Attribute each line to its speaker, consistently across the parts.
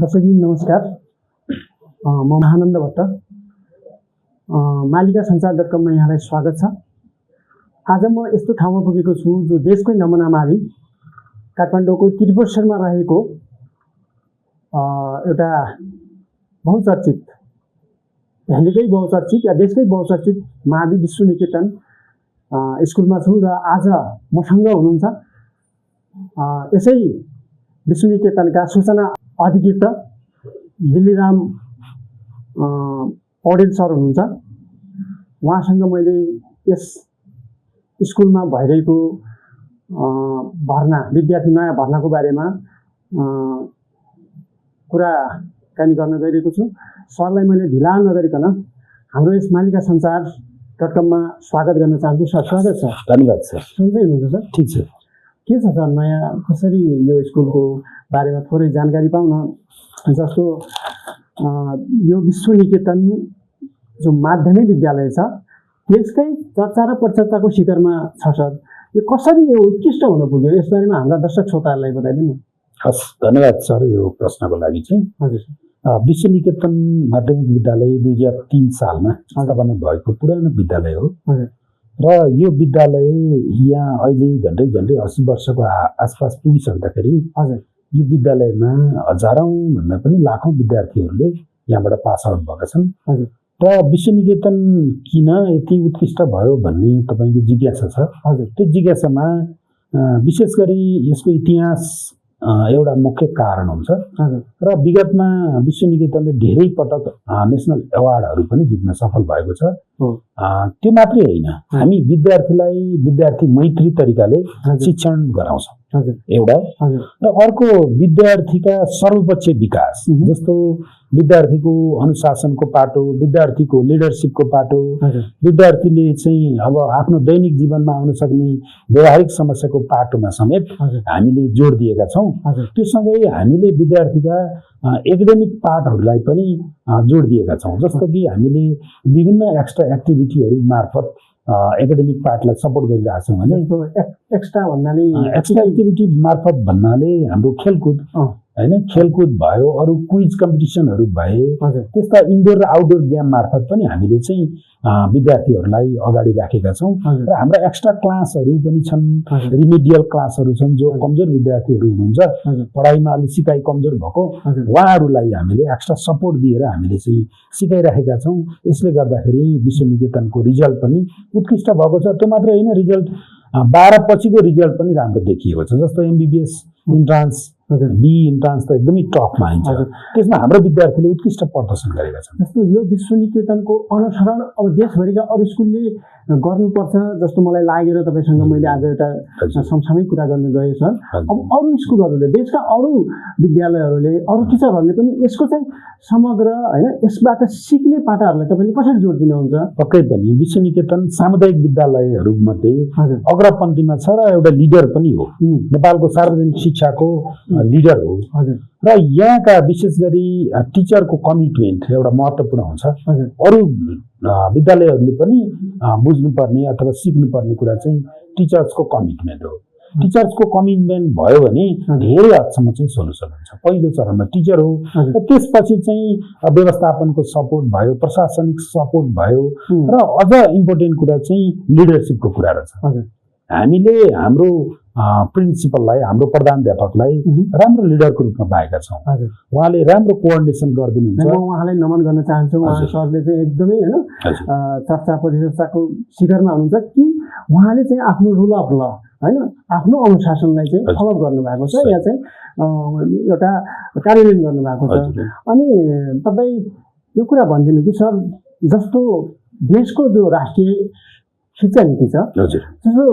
Speaker 1: दर्शकजी नमस्कार। म महानन्द भट्ट, मालिका सञ्चार.com मा यहाँलाई स्वागत छ। आज म यस्तो ठाउँमा पुगेको छु जो देशकै नमुना मावि काठमाडौँको त्रिपुरेश्वरमा रहेको एउटा बहुचर्चित, दिल्लीकै बहुचर्चित या देशकै बहुचर्चित मावि विश्वनिकेतन स्कुलमा छु र आज मसँग हुनुहुन्छ यसै विश्वनिकेतनका सूचना अधिकृत दिल्लीराम पौडेल सर हुनुहुन्छ। उहाँसँग मैले यस स्कुलमा भइरहेको भर्ना, विद्यार्थी नयाँ भर्नाको बारेमा कुराकानी गर्न गइरहेको छु। सरलाई मैले ढिला नगरिकन हाम्रो यस मालिका सञ्चार.com मा स्वागत गर्न चाहन्छु। सर, स्वागत छ।
Speaker 2: धन्यवाद सर।
Speaker 1: सुन्दै हुनुहुन्छ सर?
Speaker 2: ठिक छ।
Speaker 1: के छ सर, नयाँ कसरी यो स्कुलको बारेमा थोरै जानकारी पाउन? जस्तो यो विश्वनिकेतन जो माध्यमिक विद्यालय छ त्यसकै चर्चा र प्रचर्चाको शिखरमा छ सर। यो कसरी यो उत्कृष्ट हुन पुग्यो, यसबारेमा हाम्रा दर्शक श्रोताहरूलाई बताइदिनु।
Speaker 2: हस्, धन्यवाद सर यो प्रश्नको लागि चाहिँ।
Speaker 1: हजुर।
Speaker 2: विश्वनिकेतन माध्यमिक विद्यालय 2003 सालमा स्थापना भएको पुरानो विद्यालय हो।
Speaker 1: हजुर।
Speaker 2: र यो विद्यालय यहाँ अहिले झन्डै 80 वर्षको आसपास पुगिसक्दाखेरि
Speaker 1: हजुर
Speaker 2: यो विद्यालयमा हजारौं भन्दा पनि लाखौं विद्यार्थीहरूले यहाँबाट पास आउट भएका छन्।
Speaker 1: हजुर।
Speaker 2: र विश्वनिकेतन किन यति उत्कृष्ट भयो भन्ने तपाईको जिज्ञासा छ।
Speaker 1: हजुर।
Speaker 2: त्यो जिज्ञासामा विशेष गरी यसको इतिहास एउटा मुख्य कारण हुन्छ।
Speaker 1: हजुर।
Speaker 2: र विगतमा विश्वनिकेतनले धेरै पटक नेसनल एवार्डहरू पनि जित्न सफल भएको छ। त्यो मात्रै होइन, हामी विद्यार्थीलाई विद्यार्थी मैत्री तरिकाले शिक्षण गराउँछौँ एउटा। र अर्को विद्यार्थीका सर्वपक्षीय विकास, जस्तो विद्यार्थीको अनुशासनको पाटो, विद्यार्थीको लिडरसिपको पाटो, विद्यार्थीले चाहिँ अब आफ्नो दैनिक जीवनमा आउन सक्ने व्यवहारिक समस्याको पाटोमा समेत हामीले जोड दिएका छौँ। त्यो सँगै हामीले विद्यार्थीका एकाडेमिक पार्टहरूलाई पनि जोड दिएका छौँ। जस्तो कि हामीले विभिन्न एक्स्ट्रा एक्टिभिटीहरू मार्फत एकाडेमिक पार्टलाई सपोर्ट गरिरहेका छौँ भने
Speaker 1: एक्स्ट्रा भन्नाले
Speaker 2: एक्स्ट्रा एक्टिभिटी मार्फत भन्नाले हाम्रो खेलकुद हैन, खेलकुद भयो, अरू क्विज कम्पिटिसनहरू भए, त्यस्ता इन्डोर र आउटडोर गेम मार्फत पनि हामीले चाहिँ विद्यार्थीहरूलाई अगाडि राखेका छौँ। र हाम्रा एक्स्ट्रा क्लासहरू पनि छन्, रिमेडियल क्लासहरू छन्। जो कमजोर विद्यार्थीहरू हुनुहुन्छ, पढाइमा अलि सिकाइ कमजोर भएको, उहाँहरूलाई हामीले एक्स्ट्रा सपोर्ट दिएर हामीले चाहिँ सिकाइराखेका छौँ। यसले गर्दाखेरि विश्वनिकेतनको रिजल्ट पनि उत्कृष्ट भएको छ। त्यो मात्रै होइन, रिजल्ट 12 पछिको रिजल्ट पनि राम्रो देखिएको छ। जस्तो एमबिबिएस इन्ट्रान्स, बी इन्ट्रान्स त एकदमै टप मानिन्छ। त्यसमा हाम्रो विद्यार्थीले उत्कृष्ट प्रदर्शन गरेका छन्।
Speaker 1: जस्तो यो विश्वनिकेतनको अनुसरण अब देशभरिका अरू स्कुलले गर्नुपर्छ जस्तो मलाई लागेर तपाईसँग मैले आज एउटा सँगसँगै कुरा गर्न गएँ सर। अब अरू स्कुलहरूले, देशका अरू विद्यालयहरूले, अरू टिचरहरूले पनि यसको चाहिँ समग्र हैन, यसबाट सिक्ने पाटाहरूलाई तपाईँले कसरी जोड दिनुहुन्छ?
Speaker 2: पक्कै पनि विश्वनिकेतन सामुदायिक विद्यालयहरूमध्ये अग्रपन्थीमा छ र एउटा लिडर पनि हो। नेपालको सार्वजनिक शिक्षाको लिडर हो। र यहाँका विशेष गरी टिचरको कमिटमेन्ट एउटा महत्त्वपूर्ण हुन्छ। अरू विद्यालयहरूले पनि बुझ्नुपर्ने अथवा सिक्नुपर्ने कुरा चाहिँ टिचर्सको कमिटमेन्ट हो। टिचर्सको कमिटमेन्ट भयो भने धेरै हदसम्म चाहिँ सोल्युसन हुन्छ। पहिलो चरणमा टिचर हो, र त्यसपछि चाहिँ व्यवस्थापनको सपोर्ट भयो, प्रशासनिक सपोर्ट भयो, र अझ इम्पोर्टेन्ट कुरा चाहिँ लिडरसिपको कुरा रहेछ। हामीले हाम्रो प्रिन्सिपललाई, हाम्रो प्रधानाध्यापकलाई राम्रो लिडरको रूपमा पाएका छौँ। उहाँले राम्रो कोअर्डिनेसन गरिदिनुहुन्छ।
Speaker 1: म उहाँलाई नमन गर्न चाहन्छु। उहाँ सरले चाहिँ एकदमै हैन चर्चा परिचर्चाको शिखरमा हुनुहुन्छ कि उहाँले चाहिँ आफ्नो रुल अफ ल हैन, आफ्नो अनुशासनलाई चाहिँ फलो गर्नु भएको छ, या चाहिँ एउटा कार्यान्वयन गर्नु भएको छ। अनि तपाईँ यो कुरा भनिदिनु कि सर, जस्तो देशको जो राष्ट्रिय शिक्षा नीति छ, जस्तो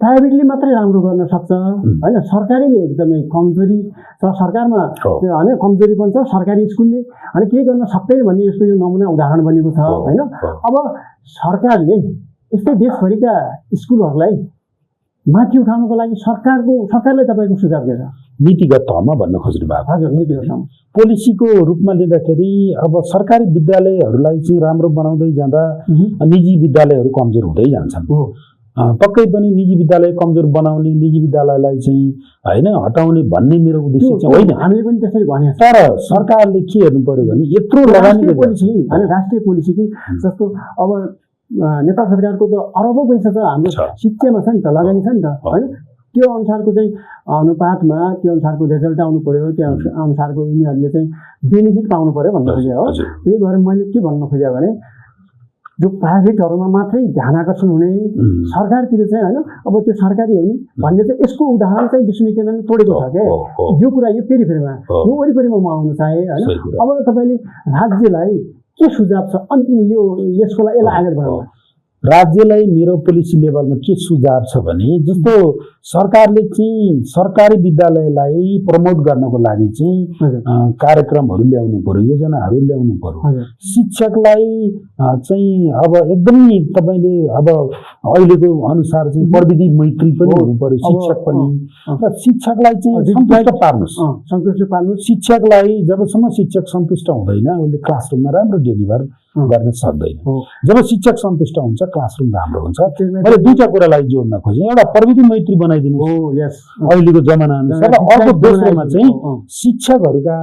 Speaker 1: प्राइभेटले मात्रै राम्रो गर्न सक्छ हैन, सरकारीले एकदमै कमजोरी छ, सरकारमा हैन कमजोरी पनि छ, सरकारी स्कुलले हैन केही गर्न सक्दैन भन्ने यसको यो नमुना उदाहरण बनेको छ हैन। अब सरकारले यस्तै देशभरिका स्कुलहरूलाई माथि उठाउनको लागि सरकारलाई तपाईँको सुझाव के छ?
Speaker 2: नीतिगत तहमा भन्न खोज्नु भएको?
Speaker 1: हजुर, नीतिगत तहमा।
Speaker 2: पोलिसीको रूपमा लिँदाखेरि अब सरकारी विद्यालयहरूलाई चाहिँ राम्रो बनाउँदै जाँदा निजी विद्यालयहरू कमजोर हुँदै जान्छन्। पक्कै पनि निजी विद्यालय कमजोर बनाउने, निजी विद्यालयलाई चाहिँ हैन हटाउने भन्ने मेरो उद्देश्य चाहिँ होइन।
Speaker 1: हामीले पनि त्यसरी भने,
Speaker 2: तर सरकारले के हेर्नु पर्यो भने यत्रो लगानी
Speaker 1: पोलिसी हैन, राष्ट्रिय पोलिसी कि जस्तो अब नेपाल सरकारको त अरबौं पैसा त हाम्रो शिक्षामा छ नि त, लगानी छ नि त हैन। त्यो अनुसारको चाहिँ अनुपातमा त्यो अनुसारको रिजल्ट आउनु पर्यो, त्यो अनुसारको उनीहरूले चाहिँ बेनिफिट पाउनु पर्यो भन्नु खोजे हो। त्यही भएर मैले के भन्न खोजेँ भने जो प्राइभेटहरूमा मात्रै ध्यान आकर्षण हुने, सरकारतिर चाहिँ होइन अब त्यो सरकारी हो नि भन्ने चाहिँ यसको उदाहरण चाहिँ विश्वनिकेतनले तोडेको छ क्या। यो कुरा यो पेरिफेरीमा यो वरिपरिमा म आउन चाहे होइन। अब तपाईँले राज्यलाई के सुझाव छ अनि यो यसको लागि यसलाई अगाडि बढाउन?
Speaker 2: राज्यलाई मेरो पोलिसी लेभलमा के सुझाव छ भने जस्तो सरकारले चाहिँ सरकारी विद्यालयलाई प्रमोट गर्नको लागि चाहिँ कार्यक्रमहरू ल्याउनु पर्यो, योजनाहरू ल्याउनु पर्यो। शिक्षकलाई चाहिँ अब एकदमै तपाईँले अब अहिलेको अनुसार चाहिँ प्रविधि मैत्री पनि हुनु पर्यो शिक्षक पनि, र शिक्षकलाई चाहिँ सन्तुष्ट पार्नुहोस्। शिक्षकलाई जबसम्म शिक्षक सन्तुष्ट हुँदैन उसले क्लासरुममा राम्रो डेलिभर गर्न सक्दैन। जब शिक्षक सन्तुष्ट हुन्छ क्लासरुम राम्रो हुन्छ। मैले दुईटा कुरालाई जोड्न खोजेँ, एउटा प्रविधि मैत्री बनाइदिनु अहिलेको जमाना अनुसार, अर्को दोस्रोमा चाहिँ शिक्षकहरूका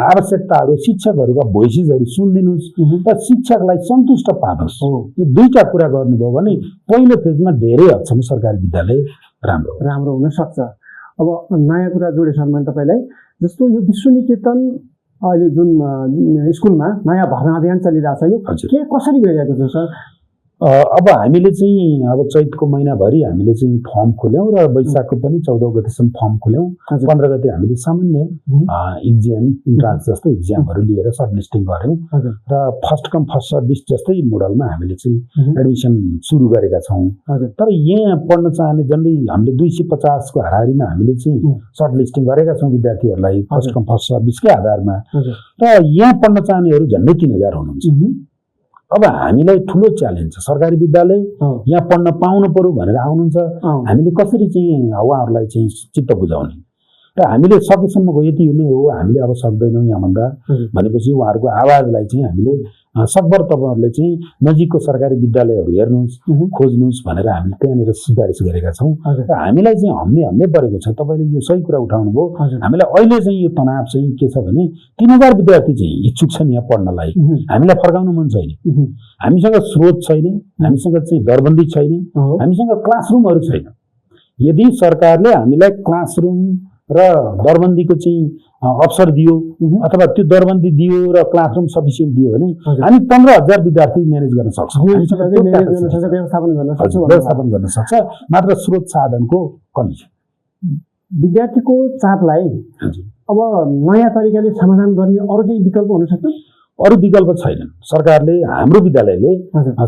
Speaker 2: आवश्यकताहरू, शिक्षकहरूका भोइसेसहरू सुनिदिनुहोस् र शिक्षकलाई सन्तुष्ट पार्नुहोस्। यो दुईटा कुरा गर्नुभयो भने पहिलो फेजमा धेरै हदसम्म सरकारी विद्यालय राम्रो
Speaker 1: हुन सक्छ। अब नयाँ कुरा जोडेछ मैले तपाईँलाई, जस्तो यो विश्वनिकेतन अहिले जुन स्कुलमा नयाँ भर्ना अभियान चलिरहेछ, यो के कसरी गइरहेको छ सर?
Speaker 2: अब हामीले चाहिँ अब चैतको महिनाभरि हामीले चाहिँ फर्म खोल्यौँ र वैशाखको पनि 14 गतेसम्म फर्म खोल्यौँ। 15 गते हामीले सामान्य इक्जाम इन्ट्रान्स जस्तै इक्जामहरू लिएर सर्टलिस्टिङ गऱ्यौँ र फर्स्ट कम फर्स्ट सर्भिस जस्तै मोडलमा हामीले चाहिँ एडमिसन सुरु गरेका छौँ। तर यहाँ पढ्न चाहने जसले हामीले 250 को हाराहारीमा हामीले चाहिँ सर्टलिस्टिङ गरेका छौँ विद्यार्थीहरूलाई फर्स्ट कम फर्स्ट सर्भिसकै आधारमा, र यहाँ पढ्न चाहनेहरू झन्डै 3000 हुनुहुन्छ। अब हामीलाई ठुलो च्यालेन्ज छ, सरकारी विद्यालय यहाँ पढ्न पाउनु पर्यो भनेर आउनुहुन्छ, हामीले कसरी चाहिँ उहाँहरूलाई चाहिँ चित्त बुझाउने? र हामीले सकेसम्मको यति नै हो, हामीले अब सक्दैनौँ यहाँभन्दा भनेपछि उहाँहरूको आवाजलाई चाहिँ हामीले सकभर तपाईँहरूले चाहिँ नजिकको सरकारी विद्यालयहरू हेर्नुहोस्, खोज्नुहोस् भनेर हामीले त्यहाँनिर सिफारिस गरेका छौँ। र हामीलाई चाहिँ हम्मे परेको छ। तपाईँले यो सही कुरा उठाउनु भयो। हामीलाई अहिले चाहिँ यो तनाव चाहिँ के छ भने 3000 विद्यार्थी चाहिँ इच्छुक छन् यहाँ पढ्नलाई, हामीलाई फर्काउनु मन छैन, हामीसँग स्रोत छैन, हामीसँग चाहिँ दरबन्दी छैन, हामीसँग क्लासरुमहरू छैन। यदि सरकारले हामीलाई क्लासरुम र दरबन्दीको चाहिँ अवसर दियो अथवा त्यो दरबन्दी दियो र क्लासरुम सफिसियन्ट दियो भने हामी 15000 विद्यार्थी म्यानेज गर्न सक्छौँ, व्यवस्थापन गर्न सक्छ। मात्र स्रोत साधनको कमी छ।
Speaker 1: विद्यार्थीको चापलाई अब नयाँ तरिकाले समाधान गर्ने अरू केही विकल्प हुन सक्छ?
Speaker 2: अरू विकल्प छैनन्। सरकारले हाम्रो विद्यालयले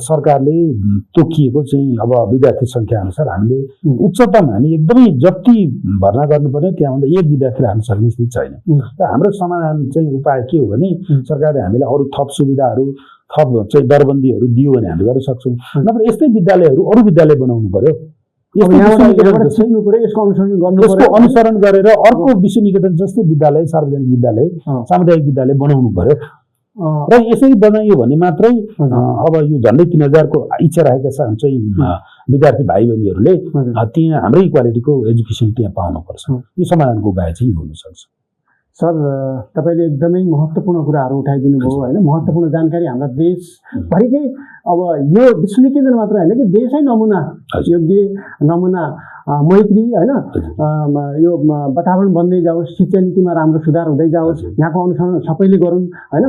Speaker 2: सरकारले तोकिएको चाहिँ अब विद्यार्थी संख्या अनुसार हामीले उच्चतम हामी एकदमै जति भर्ना गर्नुपर्ने त्यहाँभन्दा 1 विद्यार्थी राख्न सक्ने स्थिति छैन। र हाम्रो समाधान चाहिँ उपाय के हो भने सरकारले हामीलाई अरू थप सुविधाहरू थप चाहिँ दरबन्दीहरू दियो भने हामी गर्न सक्छौँ। नत्र यस्तै विद्यालयहरू अरू विद्यालय बनाउनु पर्यो, यसको अनुसरण गरेर अर्को विश्वनिकेतन जस्तै विद्यालय, सार्वजनिक विद्यालय, सामुदायिक विद्यालय बनाउनु पर्यो। र यसरी बनाइयो भने मात्रै अब यो झन्डै 3000 को इच्छा राखेका चाहिँ विद्यार्थी भाइ बहिनीहरूले त्यहाँ हाम्रै क्वालिटीको एजुकेसन त्यहाँ पाउनुपर्छ। यो समाधानको उपाय चाहिँ हुन सक्छ।
Speaker 1: सर, तपाईँले एकदमै महत्त्वपूर्ण कुराहरू उठाइदिनु भयो होइन, महत्त्वपूर्ण जानकारी हाम्रा देशभरिकै अब यो विश्वनिकेतन मात्र होइन कि देशै नमुना योग्य नमुना मैत्री होइन यो वातावरण बन्दै जाओस्, शिक्षा नीतिमा राम्रो सुधार हुँदै जाओस्, यहाँको अनुसरण सबैले गरून् होइन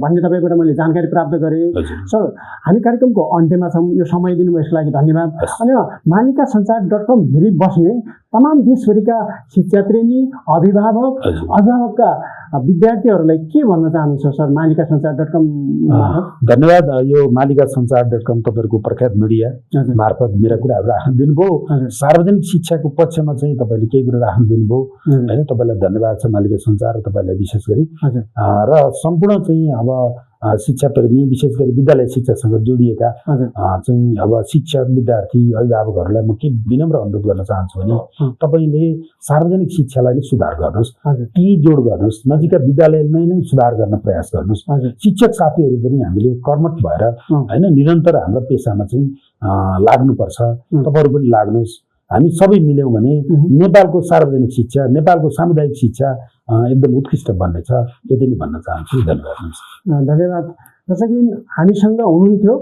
Speaker 1: भन्ने तपाईँबाट मैले जानकारी प्राप्त गरेँ। सर, हामी कार्यक्रमको अन्त्यमा छौँ, यो समय दिनुभयो यसको लागि धन्यवाद। अनि मालिकासञ्चार.com हेरी बस्ने तमाम देशभरिका शिक्षाप्रेमी अभिभावकका विद्यार्थीहरूलाई के भन्न चाहनुहुन्छ सर मालिकासञ्चार.com मार्फत?
Speaker 2: धन्यवाद। यो मालिकासञ्चार.com तपाईँहरूको प्रख्यात मिडिया मार्फत मेरा कुराहरू राख्न दिनुभयो। सार्वजनिक शिक्षाको पक्षमा चाहिँ तपाईँले केही कुरा राख्न दिनुभयो होइन, तपाईँलाई धन्यवाद छ मालिकासञ्चार र तपाईँलाई विशेष गरी। र सम्पूर्ण चाहिँ अब शिक्षाप्रेमी विशेष गरी विद्यालय शिक्षासँग जोडिएका चाहिँ अब शिक्षक विद्यार्थी अभिभावकहरूलाई म के विनम्र अनुरोध गर्न चाहन्छु भने तपाईँले सार्वजनिक शिक्षालाई नै सुधार गर्नुहोस्, ती जोड गर्नुहोस्, नजिकका विद्यालयलाई नै सुधार गर्न प्रयास गर्नुहोस्। शिक्षक साथीहरू पनि हामीले कर्मठ भएर होइन निरन्तर हाम्रो पेसामा चाहिँ लाग्नुपर्छ, तपाईँहरू पनि लाग्नुहोस्। हामी सबै मिल्यौँ भने नेपालको सार्वजनिक शिक्षा, नेपालको सामुदायिक शिक्षा एकदम उत्कृष्ट बन्नेछ। यति नै भन्न चाहन्छु। धन्यवाद।
Speaker 1: धन्यवाद। दर्शक हामीसँग हुनुहुन्थ्यो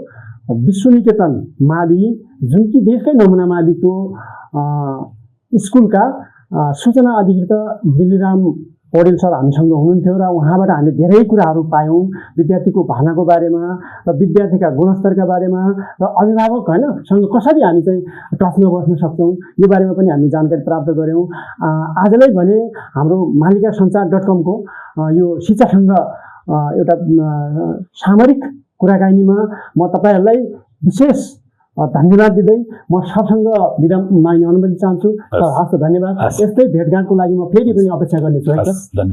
Speaker 1: विश्वनिकेतन मावि, जुन कि देशकै नमुना माविको स्कुलका सूचना अधिकृत दिल्लीराम पौडेल सर हामीसँग हुनुहुन्थ्यो र उहाँबाट हामीले धेरै कुराहरू पायौँ, विद्यार्थीको भावनाको बारेमा र विद्यार्थीका गुणस्तरका बारेमा र अभिभावक होइन सँग कसरी हामी चाहिँ टचमा बस्न सक्छौँ यो बारेमा पनि हामीले जानकारी प्राप्त गऱ्यौँ। आजलाई भने हाम्रो मालिकासञ्चार.com को यो शिक्षासँग एउटा सामरिक कुराकानीमा म तपाईँहरूलाई विशेष धन्यवाद दिँदै म सबसँग बिदा माग्ने अनुमति चाहन्छु। हस्, धन्यवाद। यस्तै भेटघाटको लागि म फेरि पनि अपेक्षा गर्नेछु है।
Speaker 2: धन्यवाद।